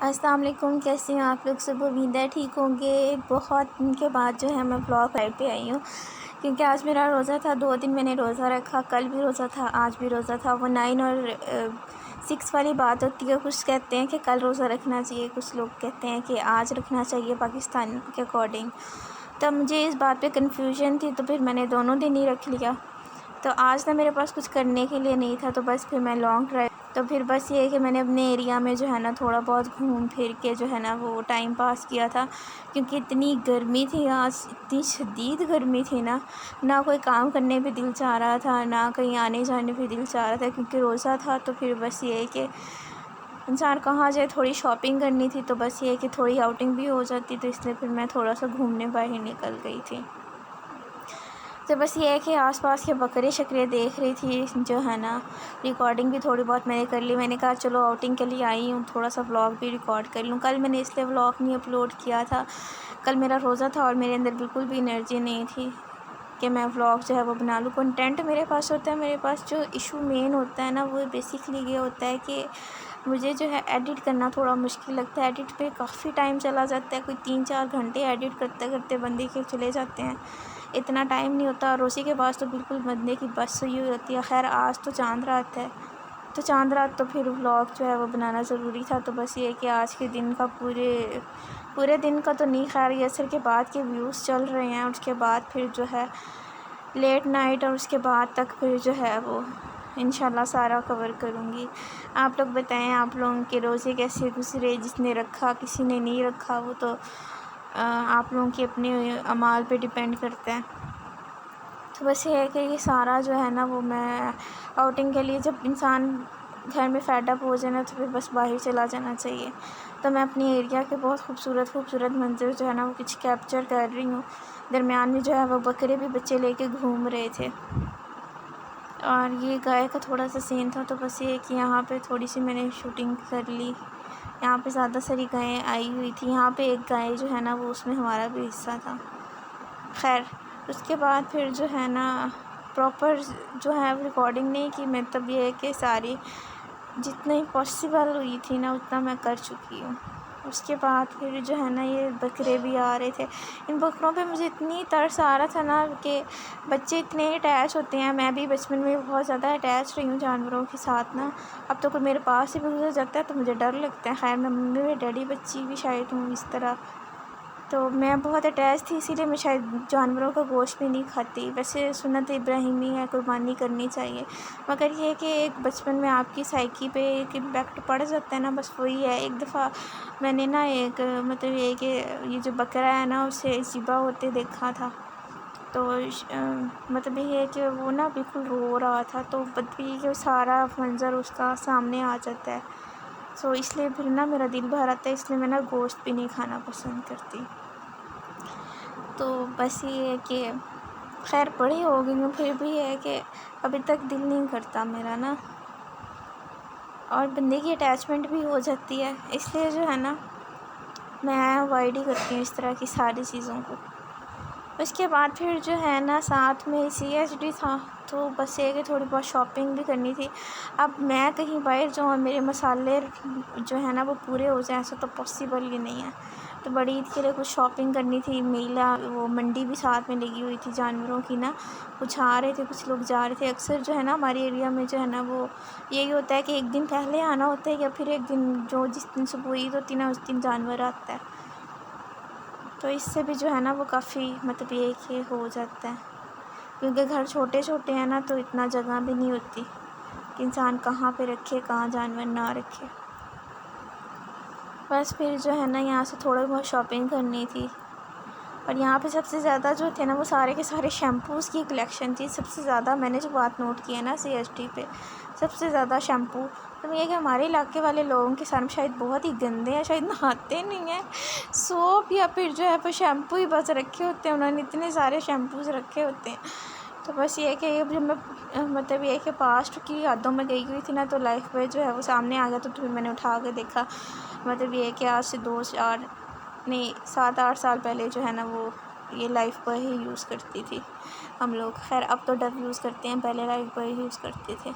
अस्सलाम वालेकुम, कैसे हैं आप लोग सब। उम्मीद है ठीक होंगे। बहुत दिन के बाद जो है मैं व्लॉग लाइव पे आई हूँ, क्योंकि आज मेरा रोज़ा था। 2 दिन मैंने रोज़ा रखा, कल भी रोज़ा था, आज भी रोज़ा था। वो 9 और 6 वाली बात होती है। कुछ कहते हैं कि कल रोज़ा रखना चाहिए, कुछ लोग कहते हैं कि आज रखना चाहिए पाकिस्तान के अकॉर्डिंग। तब मुझे इस बात पे कन्फ्यूजन थी, तो फिर मैंने दोनों दिन ही रख लिया। तो आज ना मेरे पास कुछ करने के लिए नहीं था, तो बस फिर मैं लॉन्ग ड्राइव, तो फिर बस ये है कि मैंने अपने एरिया में जो है ना थोड़ा बहुत घूम फिर के जो है ना वो टाइम पास किया था, क्योंकि इतनी गर्मी थी आज, इतनी शदीद गर्मी थी ना कोई काम करने पे दिल चाह रहा था, ना कहीं आने जाने पे दिल चाह रहा था, क्योंकि रोज़ा था। तो फिर बस ये है कि इंसान कहाँ जाए। थोड़ी शॉपिंग करनी थी, तो बस ये है कि थोड़ी आउटिंग भी हो जाती, तो इसलिए फिर मैं थोड़ा सा घूमने बाहर निकल गई थी। तो बस ये है कि आसपास के बकरे शकरे देख रही थी, जो है ना रिकॉर्डिंग भी थोड़ी बहुत मैंने कर ली। मैंने कहा चलो आउटिंग के लिए आई हूँ, थोड़ा सा व्लॉग भी रिकॉर्ड कर लूँ। कल मैंने इसलिए व्लॉग नहीं अपलोड किया था, कल मेरा रोज़ा था और मेरे अंदर बिल्कुल भी एनर्जी नहीं थी कि मैं व्लॉग जो है वो बना लूँ। कंटेंट मेरे पास होता है, मेरे पास जो इशू मेन होता है ना वो बेसिकली ये होता है कि मुझे जो है एडिट करना थोड़ा मुश्किल लगता है। एडिट पे काफ़ी टाइम चला जाता है, कोई 3-4 घंटे एडिट करते करते बंदे के चले जाते हैं। इतना टाइम नहीं होता, और उसी के पास तो बिल्कुल बंदे की बस हुई होती है। खैर आज तो चांद रात है, तो चांद रात तो फिर व्लॉग जो है वो बनाना ज़रूरी था। तो बस ये है कि आज के दिन का पूरे पूरे दिन का तो नहीं, खैर ये असर के बाद के व्यूज़ चल रहे हैं, उसके बाद फिर जो है लेट नाइट, और उसके बाद तक फिर जो है वो इंशाल्लाह सारा कवर करूँगी। आप लोग बताएं, आप लोगों के रोज़े कैसे गुजरे। जिसने रखा, किसी ने नहीं रखा, वो तो आप लोगों के अपने अमाल पे डिपेंड करता है। तो बस ये है कि ये सारा जो है ना वो मैं आउटिंग के लिए, जब इंसान घर में फेड अप हो जाए ना तो फिर बस बाहर चला जाना चाहिए। तो मैं अपनी एरिया के बहुत खूबसूरत मंज़र जो है ना वो कुछ कैप्चर कर रही हूँ। दरमियान में जो है वो बकरे भी बच्चे लेके घूम रहे थे, और ये गाय का थोड़ा सा सीन था। तो बस ये है कि यहाँ पे थोड़ी सी मैंने शूटिंग कर ली। यहाँ पे ज़्यादा सारी गायें आई हुई थी। यहाँ पे एक गाय जो है ना वो उसमें हमारा भी हिस्सा था। खैर उसके बाद फिर जो है ना प्रॉपर जो है रिकॉर्डिंग नहीं की मैं, तब ये है कि सारी जितनी पॉसिबल हुई थी ना उतना मैं कर चुकी हूँ। उसके बाद फिर जो है ना ये बकरे भी आ रहे थे। इन बकरों पे मुझे इतनी तरस आ रहा था ना कि बच्चे इतने अटैच होते हैं। मैं भी बचपन में बहुत ज़्यादा अटैच रही हूँ जानवरों के साथ ना। अब तो कोई मेरे पास से भी गुजर जाता है तो मुझे डर लगता है। खैर मैं मम्मी व डैडी बच्ची भी शायद हूँ इस तरह, तो मैं बहुत अटैच थी, इसीलिए मैं शायद जानवरों का गोश्त भी नहीं खाती। वैसे सुन्नत इब्राहिमी है, कुर्बानी करनी चाहिए, मगर ये है कि एक बचपन में आपकी साइकी पे एक इम्पैक्ट पड़ जाता है ना, बस वही है। एक दफ़ा मैंने ना एक मतलब ये कि ये जो बकरा है ना उसे ज़िबा होते देखा था। तो मतलब ये है कि वो ना बिल्कुल रो रहा था, तो बदबी के सारा मंज़र उसका सामने आ जाता है। सो इसलिए फिर ना मेरा दिल भर आता है, इसलिए मैं ना गोश्त भी नहीं खाना पसंद करती। तो बस ये है कि खैर बड़ी हो गई हूँ, फिर भी ये है कि अभी तक दिल नहीं करता मेरा ना, और बंदे की अटैचमेंट भी हो जाती है, इसलिए जो है ना मैं अवॉइड ही करती हूँ इस तरह की सारी चीज़ों को। उसके बाद फिर जो है ना साथ में CHD था, तो बस ये कि थोड़ी बहुत शॉपिंग भी करनी थी। अब मैं कहीं बाहर जाऊँ और मेरे मसाले जो है ना वो पूरे हो जाएँ, ऐसा तो पॉसिबल ही नहीं है। तो बड़ी ईद के लिए कुछ शॉपिंग करनी थी। मेला, वो मंडी भी साथ में लगी हुई थी जानवरों की ना, कुछ आ रहे थे, कुछ लोग जा रहे थे। अक्सर जो है ना हमारे एरिया में जो है ना वो यही होता है कि एक दिन पहले आना होता है, या फिर एक दिन जो जिस दिन सुबह ईद होती है ना उस दिन जानवर आता है। तो इससे भी जो है ना वो काफ़ी मतलब ये कि हो जाता है, क्योंकि घर छोटे छोटे हैं ना, तो इतना जगह भी नहीं होती कि इंसान कहाँ पे रखे, कहाँ जानवर ना रखे। बस फिर जो है ना यहाँ से थोड़ा बहुत शॉपिंग करनी थी, और यहाँ पे सबसे ज़्यादा जो थे ना वो सारे के सारे शैम्पूज़ की कलेक्शन थी। सबसे ज़्यादा मैंने जो बात नोट की है ना CHD पे, सबसे ज़्यादा शैम्पू। तो ये कि हमारे इलाके वाले लोगों के सर शायद बहुत ही गंदे हैं, शायद नहाते नहीं हैं। सोप या फिर जो है वो शैम्पू ही बस रखे होते हैं, उन्होंने इतने सारे शैम्पूज़ रखे होते हैं। तो बस ये है कि जब मैं मतलब ये है कि पास्ट की यादों में गई हुई थी ना, तो लाइफ में जो है वो सामने आ गया, तो फिर मैंने उठा के देखा। मतलब ये है कि आज से 2-4 नहीं 7-8 साल पहले जो है ना वो ये लाइफ बॉय ही यूज़ करती थी हम लोग। खैर अब तो डव यूज़ करते हैं, पहले लाइफ बॉय यूज़ करते थे।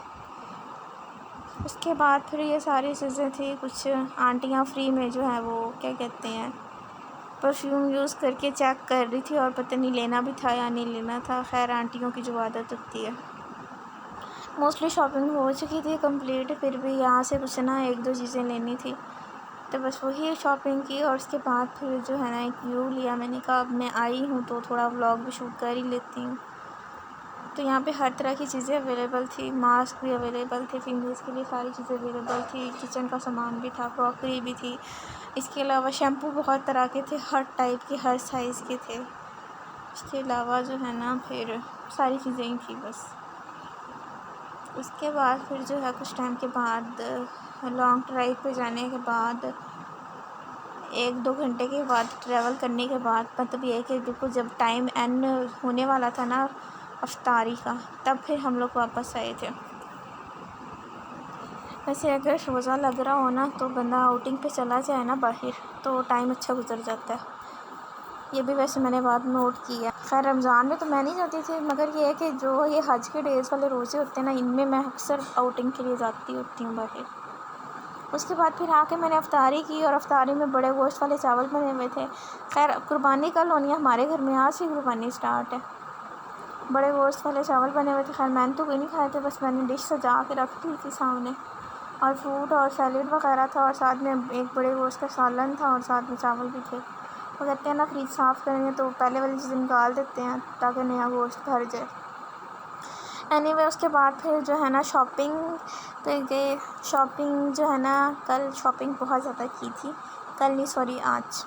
उसके बाद फिर ये सारी चीज़ें थी। कुछ आंटियाँ फ्री में जो है वो क्या कहते हैं परफ्यूम यूज़ करके चेक कर रही थी और पता नहीं लेना भी था या नहीं लेना था। खैर आंटियों की जो आदत होती है। मोस्टली शॉपिंग हो चुकी थी कंप्लीट, फिर भी यहाँ से कुछ ना एक दो चीज़ें लेनी थी तो बस वही शॉपिंग की। और उसके बाद फिर जो है ना एक व्यू लिया। मैंने कहा अब मैं आई हूँ तो थोड़ा व्लॉग भी शूट कर ही लेती हूँ। तो यहाँ पे हर तरह की चीज़ें अवेलेबल थी, मास्क भी अवेलेबल थे, फीमेल्स के लिए सारी चीज़ें अवेलेबल थी, किचन का सामान भी था, क्रॉकरी भी थी। इसके अलावा शैम्पू बहुत तरह के थे, हर टाइप के हर साइज़ के थे। इसके अलावा जो है ना फिर सारी चीज़ें ही थी बस। उसके बाद फिर जो है कुछ टाइम के बाद लॉन्ग ड्राइव पे जाने के बाद 1-2 घंटे के बाद ट्रैवल करने के बाद मतलब ये है कि बिल्कुल जब टाइम एंड होने वाला था ना अफ्तारी का, तब फिर हम लोग वापस आए थे। वैसे अगर रोज़ा लग रहा हो ना तो बंदा आउटिंग पे चला जाए ना बाहर तो टाइम अच्छा गुजर जाता है। ये भी वैसे मैंने बात नोट की है। खैर रमज़ान में तो मैं नहीं जाती थी, मगर ये है कि जो ये हज के डेज़ वाले रोज़े होते हैं ना, इनमें मैं अक्सर आउटिंग के लिए जाती होती हूँ बाहर। उसके बाद फिर आके मैंने अफ्तारी की और अफ्तारी में बड़े गोश्त वाले चावल बने हुए थे। खैर कुर्बानी कल होनी है हमारे घर में, आज से कुर्बानी स्टार्ट है। बड़े गोश्त वाले चावल बने हुए थे। खैर मैंने तो कोई नहीं खाए थे, बस मैंने डिश सजा के रख दी थी सामने और फ्रूट और सैलेड वगैरह था और साथ में एक बड़े गोश्त का सालन था और साथ में चावल भी थे। वो कहते हैं ना फ्रिज साफ़ करेंगे तो पहले वाली चीज़ें निकाल देते हैं ताकि नया गोश्त भर जाए। एनीवे उसके बाद फिर जो है ना शॉपिंग पे गए। शॉपिंग जो है ना कल शॉपिंग बहुत ज़्यादा की थी। कल नहीं सॉरी आज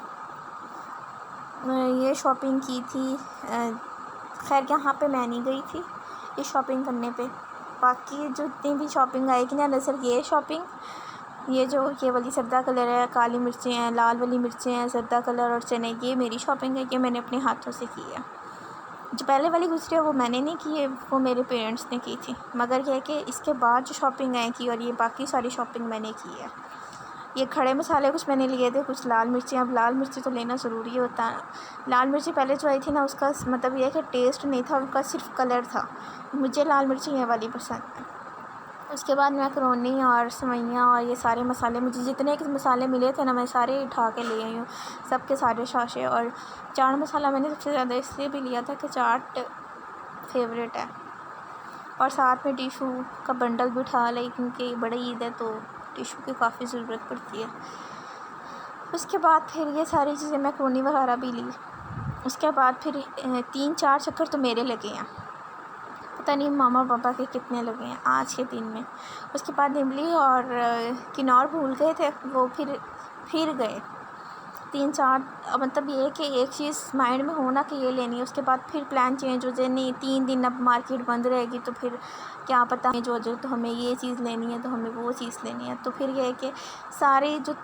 ये शॉपिंग की थी। खैर यहाँ पे मैं नहीं गई थी ये शॉपिंग करने पे। बाकी जो जितनी भी शॉपिंग आएगी ना दरअसल ये शॉपिंग, ये जो ये वाली सर्दा कलर है, काली मिर्चें हैं, लाल वाली मिर्चें हैं, सर्दा कलर और चने, ये मेरी शॉपिंग है। ये मैंने अपने हाथों से की है। जो पहले वाली गुजरी है वो मैंने नहीं की है, वो मेरे पेरेंट्स ने की थी। मगर यह है कि इसके बाद जो शॉपिंग आई की और ये बाकी सारी शॉपिंग मैंने की है। ये खड़े मसाले कुछ मैंने लिए थे, कुछ लाल मिर्ची। अब लाल मिर्ची तो लेना ज़रूरी होता है। लाल मिर्ची पहले जो आई थी ना उसका मतलब ये है कि टेस्ट नहीं था, उनका सिर्फ कलर था। मुझे लाल मिर्ची ये वाली पसंद है। उसके बाद मैकरोनी और सेवइयाँ और ये सारे मसाले, मुझे जितने मसाले मिले थे ना मैं सारे उठा के ले आई हूँ, सबके सारे शाशे। और चाट मसाला मैंने सबसे ज़्यादा इसलिए भी लिया था कि चाट फेवरेट है। और साथ में टिशू का बंडल भी उठा ली क्योंकि बड़ी ईद है तो टिशू की काफ़ी ज़रूरत पड़ती है। उसके बाद फिर ये सारी चीज़ें मैकरोनी वगैरह भी ली। उसके बाद फिर 3-4 चक्कर तो मेरे लगे हैं, पता नहीं मामा पापा के कितने लगे हैं आज के दिन में। उसके बाद इमली और किन्नौर भूल गए थे, वो फिर गए 3-4। मतलब ये है कि एक चीज़ माइंड में हो ना कि ये लेनी है, उसके बाद फिर प्लान चेंज हो जाए। नहीं 3 दिन अब मार्केट बंद रहेगी तो फिर क्या पता जो हो जाए, तो हमें ये चीज़ लेनी है तो हमें वो चीज़ लेनी है। तो फिर ये है कि सारे जो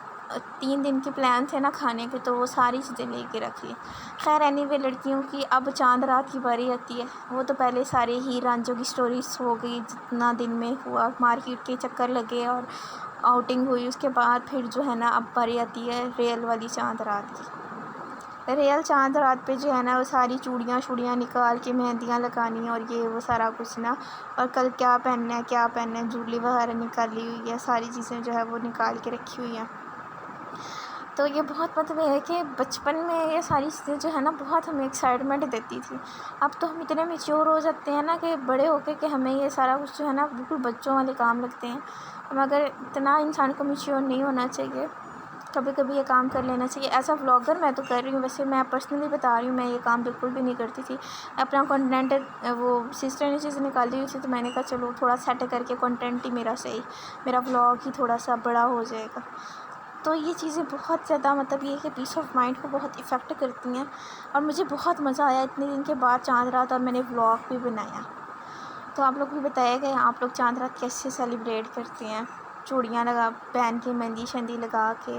3 दिन के प्लान थे ना खाने के, तो वो सारी चीज़ें लेके रख ली। खैर एनीवे लड़कियों की अब चाँद रात की बारी आती है। वो तो पहले सारे ही रांझों की स्टोरीज हो गई, जितना दिन में हुआ मार्केट के चक्कर लगे और आउटिंग हुई। उसके बाद फिर जो है ना अब बारी आती है रियल वाली चाँद रात की। रियल चाँद रात पे जो है ना वो सारी चूड़ियाँ निकाल के मेहंदियाँ लगानी और ये वो सारा कुछ ना। और कल क्या पहनना है जूलरी वगैरह निकाली हुई है, सारी चीज़ें जो है वो निकाल के रखी हुई हैं। तो ये बहुत मतलब ये है कि बचपन में ये सारी चीज़ें जो है ना बहुत हमें एक्साइटमेंट देती थी। अब तो हम इतने मैच्योर हो जाते हैं ना कि बड़े होके कि हमें ये सारा कुछ जो है ना बिल्कुल बच्चों वाले काम लगते हैं। मगर इतना इंसान को मैच्योर नहीं होना चाहिए, कभी कभी ये काम कर लेना चाहिए। एज अ व्लॉगर मैं तो कर रही हूँ, वैसे मैं पर्सनली बता रही हूँ, मैं ये काम बिल्कुल भी नहीं करती थी। अपना कंटेंट वो सिस्टर ने चीज़ निकाली हुई थी तो मैंने कहा चलो थोड़ा सेट करके कंटेंट ही मेरा सही, मेरा व्लॉग ही थोड़ा सा बड़ा हो जाएगा। तो ये चीज़ें बहुत ज़्यादा मतलब ये कि पीस ऑफ माइंड को बहुत इफ़ेक्ट करती हैं। और मुझे बहुत मज़ा आया इतने दिन के बाद चाँद रात, और मैंने व्लॉग भी बनाया। तो आप लोग भी बताइएगा आप लोग चाँद रात कैसे सेलिब्रेट करते हैं, चूड़ियाँ लगा पहन के, मेहंदी शहंदी लगा के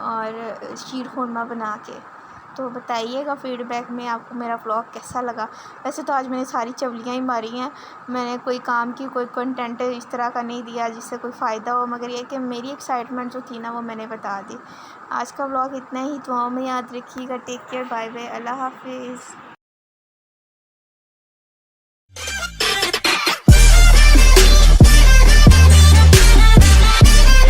और शीर खुरमा बना के। तो बताइएगा फ़ीडबैक में आपको मेरा व्लॉग कैसा लगा। वैसे तो आज मैंने सारी चवलियाँ ही मारी हैं, मैंने कोई काम की कोई कंटेंट इस तरह का नहीं दिया जिससे कोई फ़ायदा हो, मगर ये कि मेरी एक्साइटमेंट जो थी ना वो मैंने बता दी। आज का व्लॉग इतना ही, दुआओं में याद रखिएगा। टेक केयर, बाय बाय, अल्लाह हाफिज़।